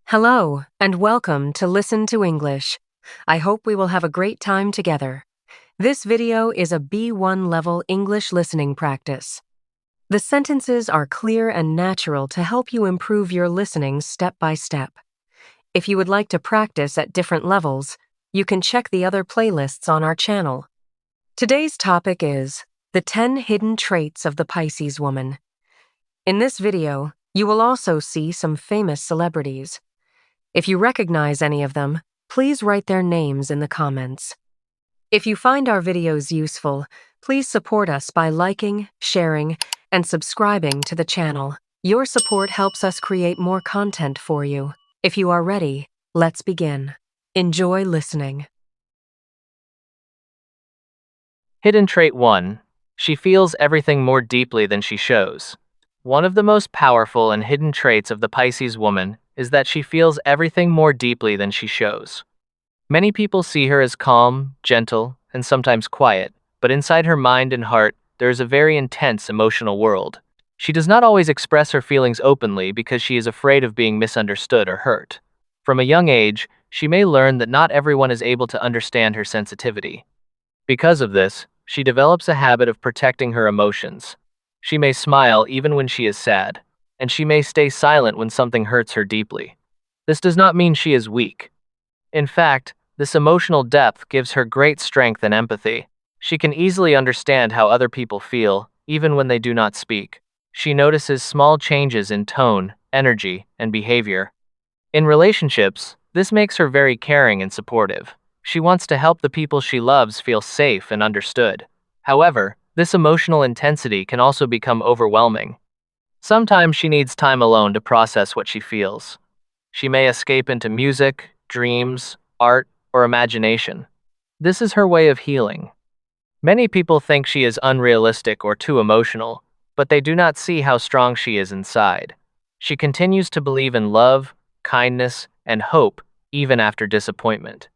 Hello, and welcome to Listen to English. I hope we will have a great time together. This video is a B1 level English listening practice. The sentences are clear and natural to help you improve your listening step by step. If you would like to practice at different levels, you can check the other playlists on our channel. Today's topic is the 10 hidden traits of the Pisces woman. In this video, you will also see some famous celebrities. If you recognize any of them, please write their names in the comments. If you find our videos useful, please support us by liking, sharing, and subscribing to the channel. Your support helps us create more content for you. If you are ready, let's begin. Enjoy listening. Hidden trait 1. She feels everything more deeply than she shows. One of the most powerful and hidden traits of the Pisces woman is that she feels everything more deeply than she shows. Many people see her as calm, gentle, and sometimes quiet, but inside her mind and heart, there is a very intense emotional world. She does not always express her feelings openly because she is afraid of being misunderstood or hurt. From a young age, she may learn that not everyone is able to understand her sensitivity. Because of this, she develops a habit of protecting her emotions. She may smile even when she is sad, and she may stay silent when something hurts her deeply. This does not mean she is weak. In fact, this emotional depth gives her great strength and empathy. She can easily understand how other people feel, even when they do not speak. She notices small changes in tone, energy, and behavior. In relationships, this makes her very caring and supportive. She wants to help the people she loves feel safe and understood. However, this emotional intensity can also become overwhelming. Sometimes she needs time alone to process what she feels. She may escape into music, dreams, art, or imagination. This is her way of healing. Many people think she is unrealistic or too emotional, but they do not see how strong she is inside. She continues to believe in love, kindness, and hope, even after disappointment.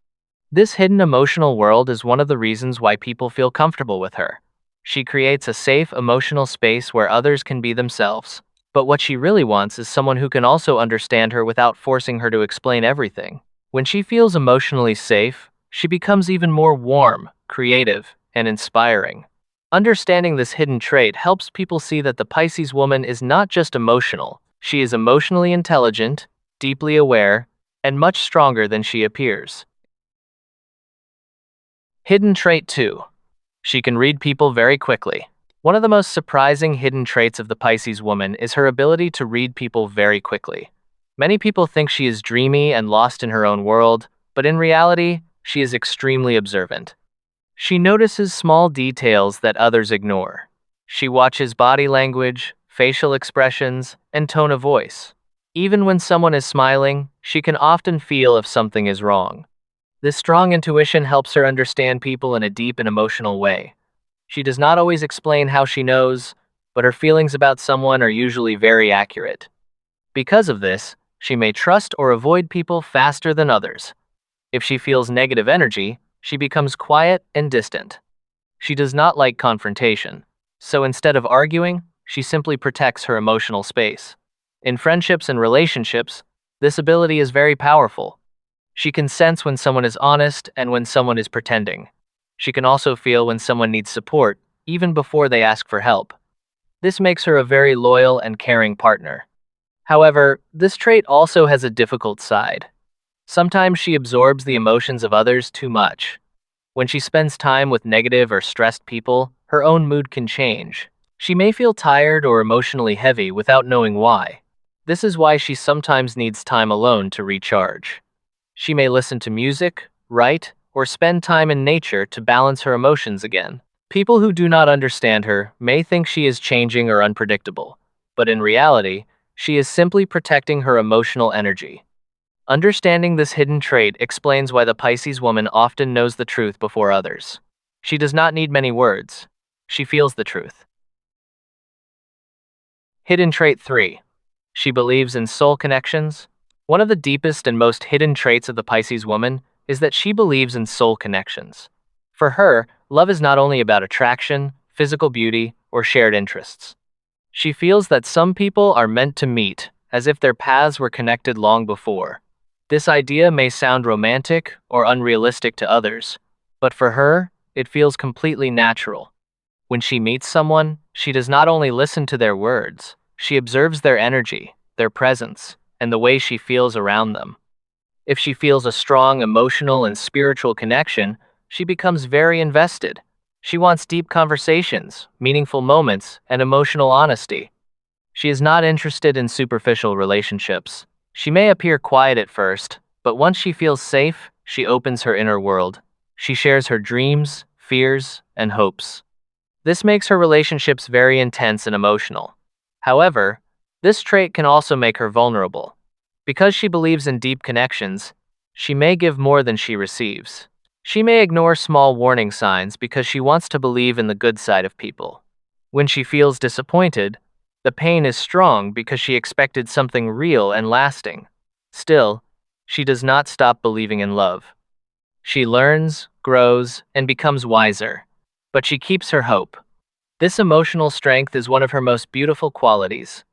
This hidden emotional world is one of the reasons why people feel comfortable with her. She creates a safe emotional space where others can be themselves. But what she really wants is someone who can also understand her without forcing her to explain everything. When she feels emotionally safe, she becomes even more warm, creative, and inspiring. Understanding this hidden trait helps people see that the Pisces woman is not just emotional. She is emotionally intelligent, deeply aware, and much stronger than she appears. Hidden trait 2. She can read people very quickly. One of the most surprising hidden traits of the Pisces woman is her ability to read people very quickly. Many people think she is dreamy and lost in her own world, but in reality, she is extremely observant. She notices small details that others ignore. She watches body language, facial expressions, and tone of voice. Even when someone is smiling, she can often feel if something is wrong. This strong intuition helps her understand people in a deep and emotional way. She does not always explain how she knows, but her feelings about someone are usually very accurate. Because of this, she may trust or avoid people faster than others. If she feels negative energy, she becomes quiet and distant. She does not like confrontation, so instead of arguing, she simply protects her emotional space. In friendships and relationships, this ability is very powerful. She can sense when someone is honest and when someone is pretending. She can also feel when someone needs support, even before they ask for help. This makes her a very loyal and caring partner. However, this trait also has a difficult side. Sometimes she absorbs the emotions of others too much. When she spends time with negative or stressed people, her own mood can change. She may feel tired or emotionally heavy without knowing why. This is why she sometimes needs time alone to recharge. She may listen to music, write, or spend time in nature to balance her emotions again. People who do not understand her may think she is changing or unpredictable, but in reality, she is simply protecting her emotional energy. Understanding this hidden trait explains why the Pisces woman often knows the truth before others. She does not need many words. She feels the truth. Hidden trait 3. She believes in soul connections. One of the deepest and most hidden traits of the Pisces woman is that she believes in soul connections. For her, love is not only about attraction, physical beauty, or shared interests. She feels that some people are meant to meet, as if their paths were connected long before. This idea may sound romantic or unrealistic to others, but for her, it feels completely natural. When she meets someone, she does not only listen to their words, she observes their energy, their presence, and the way she feels around them. If she feels a strong emotional and spiritual connection, she becomes very invested. She wants deep conversations, meaningful moments, and emotional honesty. She is not interested in superficial relationships. She may appear quiet at first, but once she feels safe, she opens her inner world. She shares her dreams, fears, and hopes. This makes her relationships very intense and emotional. However, this trait can also make her vulnerable. Because she believes in deep connections, she may give more than she receives. She may ignore small warning signs because she wants to believe in the good side of people. When she feels disappointed, the pain is strong because she expected something real and lasting. Still, she does not stop believing in love. She learns, grows, and becomes wiser. But she keeps her hope. This emotional strength is one of her most beautiful qualities.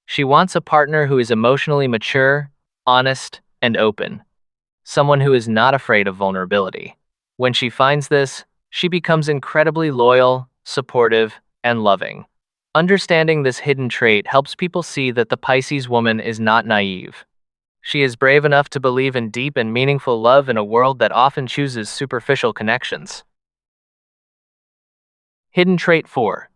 She wants a partner who is emotionally mature, honest, and open. Someone who is not afraid of vulnerability. When she finds this, she becomes incredibly loyal, supportive, and loving. Understanding this hidden trait helps people see that the Pisces woman is not naive. She is brave enough to believe in deep and meaningful love in a world that often chooses superficial connections. Hidden trait 4.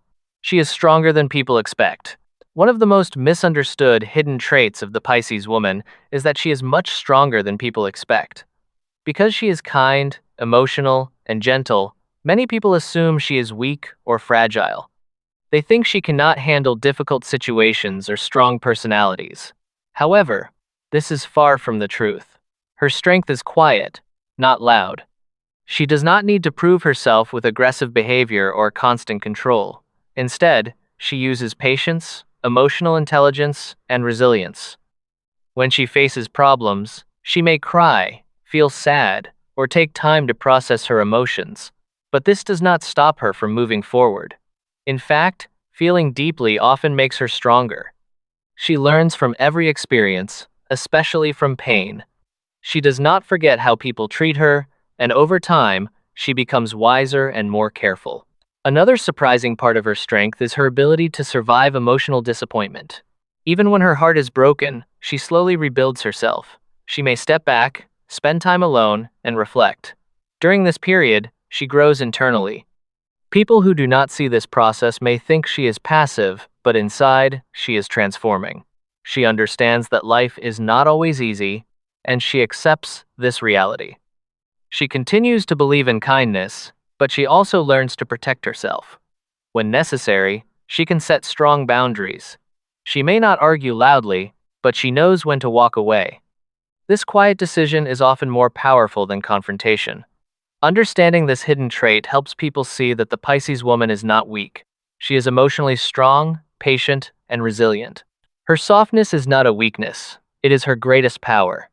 She is stronger than people expect. One of the most misunderstood hidden traits of the Pisces woman is that she is much stronger than people expect. Because she is kind, emotional, and gentle, many people assume she is weak or fragile. They think she cannot handle difficult situations or strong personalities. However, this is far from the truth. Her strength is quiet, not loud. She does not need to prove herself with aggressive behavior or constant control. Instead, she uses patience, emotional intelligence, and resilience. When she faces problems, she may cry, feel sad, or take time to process her emotions. But this does not stop her from moving forward. In fact, feeling deeply often makes her stronger. She learns from every experience, especially from pain. She does not forget how people treat her, and over time, she becomes wiser and more careful. Another surprising part of her strength is her ability to survive emotional disappointment. Even when her heart is broken, she slowly rebuilds herself. She may step back, spend time alone, and reflect. During this period, she grows internally. People who do not see this process may think she is passive, but inside, she is transforming. She understands that life is not always easy, and she accepts this reality. She continues to believe in kindness, but she also learns to protect herself. When necessary, she can set strong boundaries. She may not argue loudly, but she knows when to walk away. This quiet decision is often more powerful than confrontation. Understanding this hidden trait helps people see that the Pisces woman is not weak. She is emotionally strong, patient, and resilient. Her softness is not a weakness, it is her greatest power.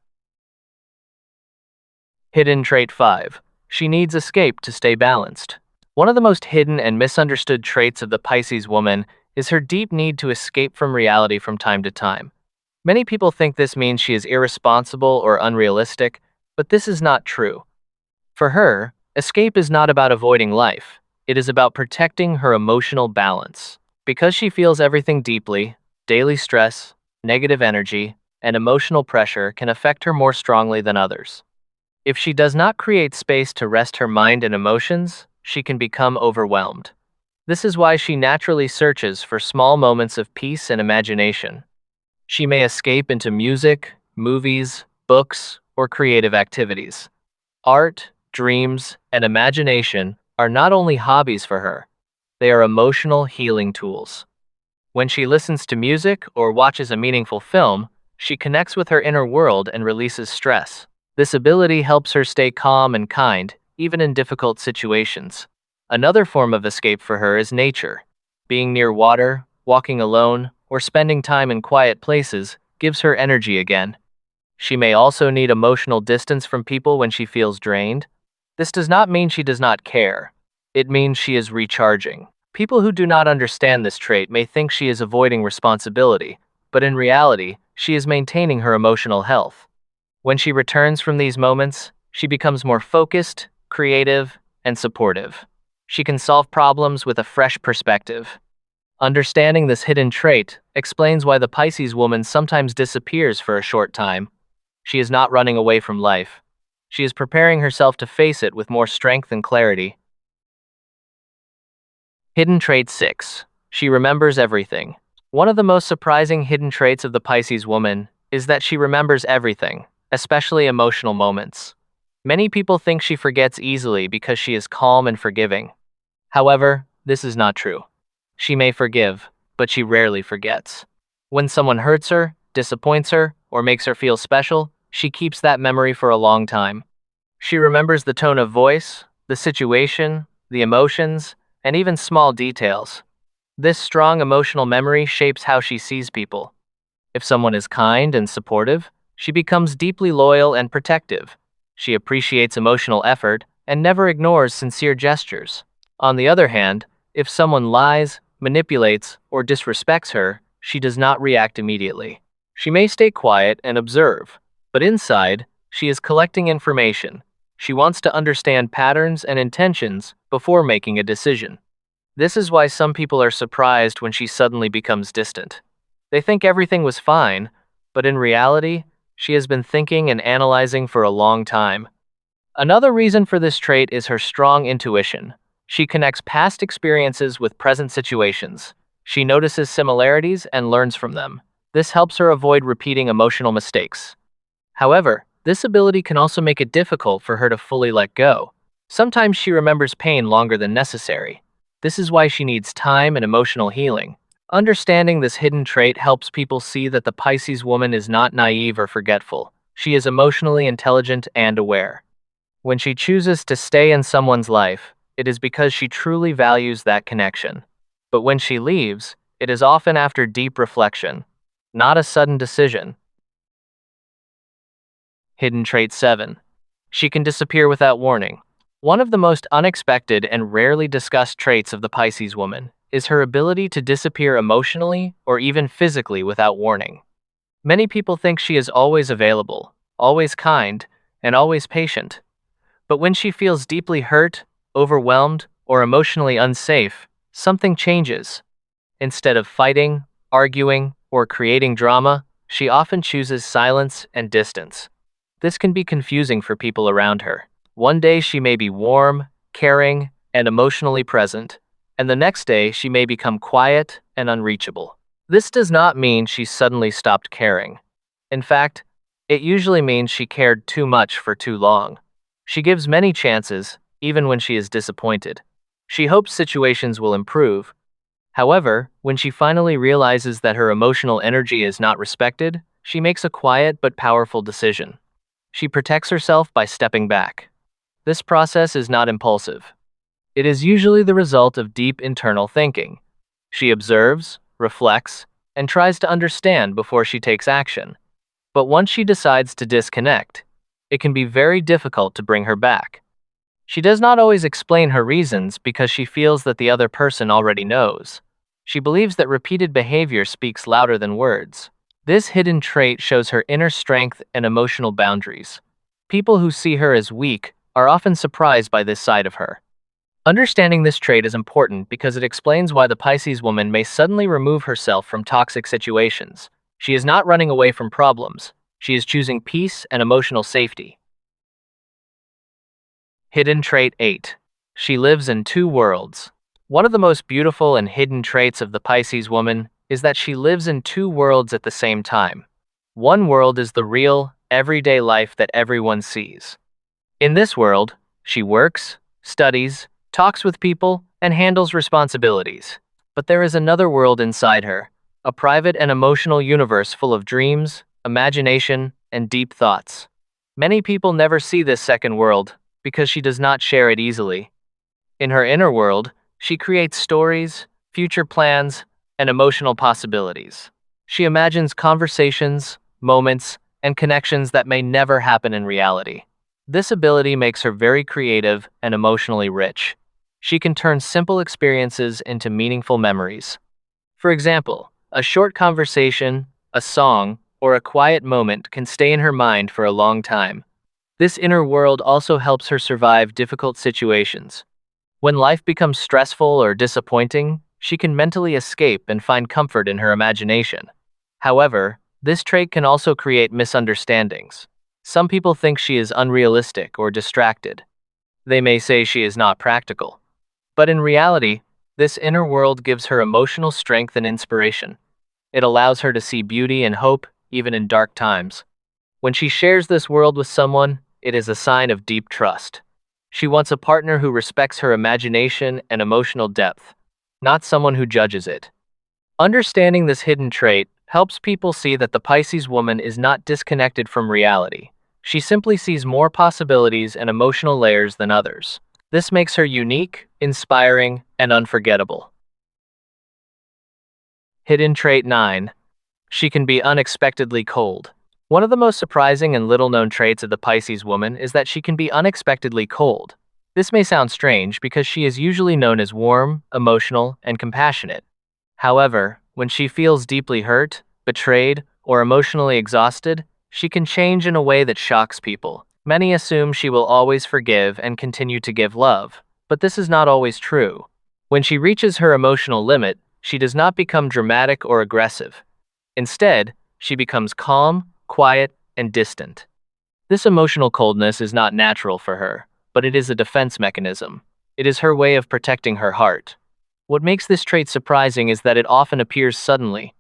Hidden trait 5. She needs escape to stay balanced. One of the most hidden and misunderstood traits of the Pisces woman is her deep need to escape from reality from time to time. Many people think this means she is irresponsible or unrealistic, but this is not true. For her, escape is not about avoiding life. It is about protecting her emotional balance. Because she feels everything deeply, daily stress, negative energy, and emotional pressure can affect her more strongly than others. If she does not create space to rest her mind and emotions, she can become overwhelmed. This is why she naturally searches for small moments of peace and imagination. She may escape into music, movies, books, or creative activities. Art, dreams, and imagination are not only hobbies for her, they are emotional healing tools. When she listens to music or watches a meaningful film, she connects with her inner world and releases stress. This ability helps her stay calm and kind, even in difficult situations. Another form of escape for her is nature. Being near water, walking alone, or spending time in quiet places gives her energy again. She may also need emotional distance from people when she feels drained. This does not mean she does not care. It means she is recharging. People who do not understand this trait may think she is avoiding responsibility, but in reality, she is maintaining her emotional health. When she returns from these moments, she becomes more focused, creative, and supportive. She can solve problems with a fresh perspective. Understanding this hidden trait explains why the Pisces woman sometimes disappears for a short time. She is not running away from life. She is preparing herself to face it with more strength and clarity. Hidden trait 6. She remembers everything. One of the most surprising hidden traits of the Pisces woman is that she remembers everything, especially emotional moments. Many people think she forgets easily because she is calm and forgiving. However, this is not true. She may forgive, but she rarely forgets. When someone hurts her, disappoints her, or makes her feel special, she keeps that memory for a long time. She remembers the tone of voice, the situation, the emotions, and even small details. This strong emotional memory shapes how she sees people. If someone is kind and supportive, she becomes deeply loyal and protective. She appreciates emotional effort and never ignores sincere gestures. On the other hand, if someone lies, manipulates, or disrespects her, she does not react immediately. She may stay quiet and observe, but inside, she is collecting information. She wants to understand patterns and intentions before making a decision. This is why some people are surprised when she suddenly becomes distant. They think everything was fine, but in reality, she has been thinking and analyzing for a long time. Another reason for this trait is her strong intuition. She connects past experiences with present situations. She notices similarities and learns from them. This helps her avoid repeating emotional mistakes. However, this ability can also make it difficult for her to fully let go. Sometimes she remembers pain longer than necessary. This is why she needs time and emotional healing. Understanding this hidden trait helps people see that the Pisces woman is not naive or forgetful. She is emotionally intelligent and aware. When she chooses to stay in someone's life, it is because she truly values that connection. But when she leaves, it is often after deep reflection, not a sudden decision. Hidden trait 7. She can disappear without warning. One of the most unexpected and rarely discussed traits of the Pisces woman is her ability to disappear emotionally or even physically without warning. Many people think she is always available, always kind, and always patient. But when she feels deeply hurt, overwhelmed, or emotionally unsafe, something changes. Instead of fighting, arguing, or creating drama, she often chooses silence and distance. This can be confusing for people around her. One day she may be warm, caring, and emotionally present, and the next day she may become quiet and unreachable. This does not mean she suddenly stopped caring. In fact, it usually means she cared too much for too long. She gives many chances, even when she is disappointed. She hopes situations will improve. However, when she finally realizes that her emotional energy is not respected, she makes a quiet but powerful decision. She protects herself by stepping back. This process is not impulsive. It is usually the result of deep internal thinking. She observes, reflects, and tries to understand before she takes action. But once she decides to disconnect, it can be very difficult to bring her back. She does not always explain her reasons because she feels that the other person already knows. She believes that repeated behavior speaks louder than words. This hidden trait shows her inner strength and emotional boundaries. People who see her as weak are often surprised by this side of her. Understanding this trait is important because it explains why the Pisces woman may suddenly remove herself from toxic situations. She is not running away from problems. She is choosing peace and emotional safety. Hidden trait 8. She lives in two worlds. One of the most beautiful and hidden traits of the Pisces woman is that she lives in two worlds at the same time. One world is the real, everyday life that everyone sees. In this world, she works, studies, talks with people, and handles responsibilities. But there is another world inside her, a private and emotional universe full of dreams, imagination, and deep thoughts. Many people never see this second world because she does not share it easily. In her inner world, she creates stories, future plans, and emotional possibilities. She imagines conversations, moments, and connections that may never happen in reality. This ability makes her very creative and emotionally rich. She can turn simple experiences into meaningful memories. For example, a short conversation, A song, or a quiet moment can stay in her mind for a long time. This inner world also helps her survive difficult situations. When life becomes stressful or disappointing, she can mentally escape and find comfort in her imagination. However, this trait can also create misunderstandings. Some people think she is unrealistic or distracted. They may say she is not practical. But in reality, this inner world gives her emotional strength and inspiration. It allows her to see beauty and hope even in dark times. When she shares this world with someone, it is a sign of deep trust. She wants a partner who respects her imagination and emotional depth, not someone who judges it. Understanding this hidden trait helps people see that the Pisces woman is not disconnected from reality. She simply sees more possibilities and emotional layers than others. This makes her unique, inspiring, and unforgettable. Hidden trait 9. She can be unexpectedly cold. One of the most surprising and little-known traits of the Pisces woman is that she can be unexpectedly cold. This may sound strange because she is usually known as warm, emotional, and compassionate. However, when she feels deeply hurt, betrayed, or emotionally exhausted, she can change in a way that shocks people. Many assume she will always forgive and continue to give love, but this is not always true. When she reaches her emotional limit, she does not become dramatic or aggressive. Instead, she becomes calm, quiet, and distant. This emotional coldness is not natural for her, but it is a defense mechanism. It is her way of protecting her heart. What makes this trait surprising is that it often appears suddenly.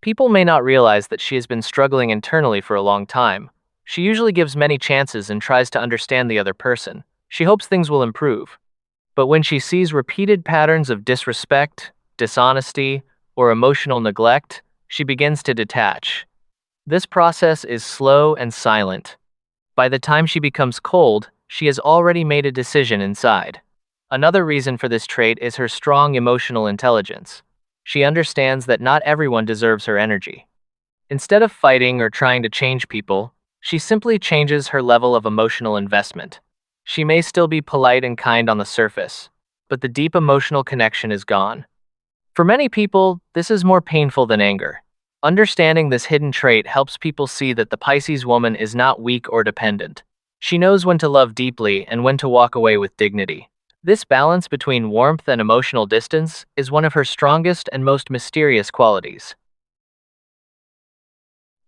People may not realize that she has been struggling internally for a long time. She usually gives many chances and tries to understand the other person. She hopes things will improve. But when she sees repeated patterns of disrespect, dishonesty, or emotional neglect, she begins to detach. This process is slow and silent. By the time she becomes cold, she has already made a decision inside. Another reason for this trait is her strong emotional intelligence. She understands that not everyone deserves her energy. Instead of fighting or trying to change people, she simply changes her level of emotional investment. She may still be polite and kind on the surface, but the deep emotional connection is gone. For many people, this is more painful than anger. Understanding this hidden trait helps people see that the Pisces woman is not weak or dependent. She knows when to love deeply and when to walk away with dignity. This balance between warmth and emotional distance is one of her strongest and most mysterious qualities.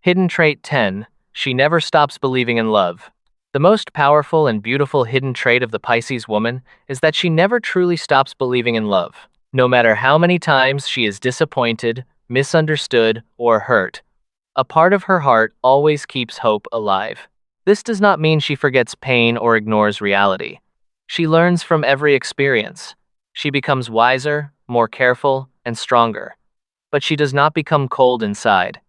Hidden trait 10. She never stops believing in love. The most powerful and beautiful hidden trait of the Pisces woman is that she never truly stops believing in love. No matter how many times she is disappointed, misunderstood, or hurt, a part of her heart always keeps hope alive. This does not mean she forgets pain or ignores reality. She learns from every experience. She becomes wiser, more careful, and stronger. But she does not become cold inside.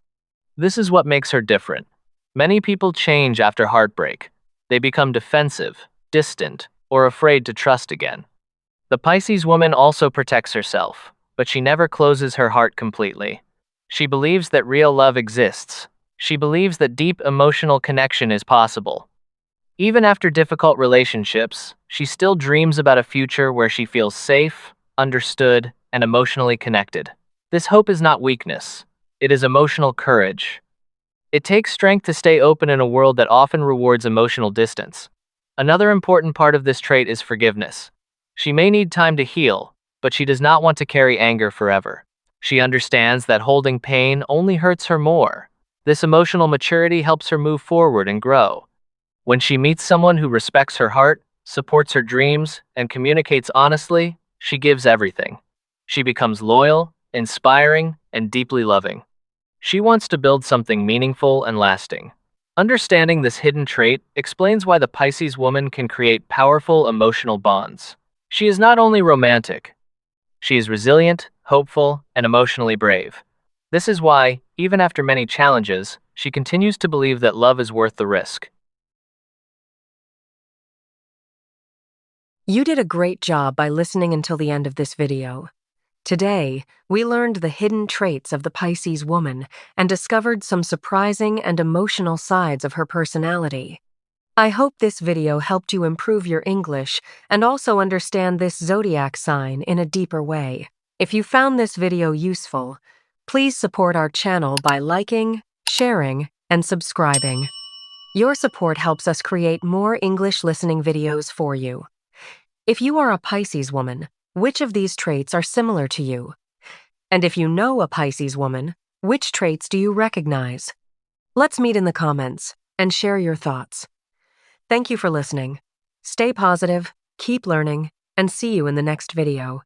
This is what makes her different. Many people change after heartbreak. They become defensive, distant, or afraid to trust again. The Pisces woman also protects herself, but she never closes her heart completely. She believes that real love exists. She believes that deep emotional connection is possible. Even after difficult relationships, she still dreams about a future where she feels safe, understood, and emotionally connected. This hope is not weakness. It is emotional courage. It takes strength to stay open in a world that often rewards emotional distance. Another important part of this trait is forgiveness. She may need time to heal, but she does not want to carry anger forever. She understands that holding pain only hurts her more. This emotional maturity helps her move forward and grow. When she meets someone who respects her heart, supports her dreams, and communicates honestly, she gives everything. She becomes loyal, inspiring, and deeply loving. She wants to build something meaningful and lasting. Understanding this hidden trait explains why the Pisces woman can create powerful emotional bonds. She is not only romantic, she is resilient, hopeful, and emotionally brave. This is why, even after many challenges, she continues to believe that love is worth the risk. You did a great job by listening until the end of this video. Today, we learned the hidden traits of the Pisces woman and discovered some surprising and emotional sides of her personality. I hope this video helped you improve your English and also understand this zodiac sign in a deeper way. If you found this video useful, Please support our channel by liking, sharing, and subscribing. Your support helps us create more English listening videos for you. If you are a Pisces woman, which of these traits are similar to you? And if you know a Pisces woman, which traits do you recognize? Let's meet in the comments and share your thoughts. Thank you for listening. Stay positive, keep learning, and see you in the next video.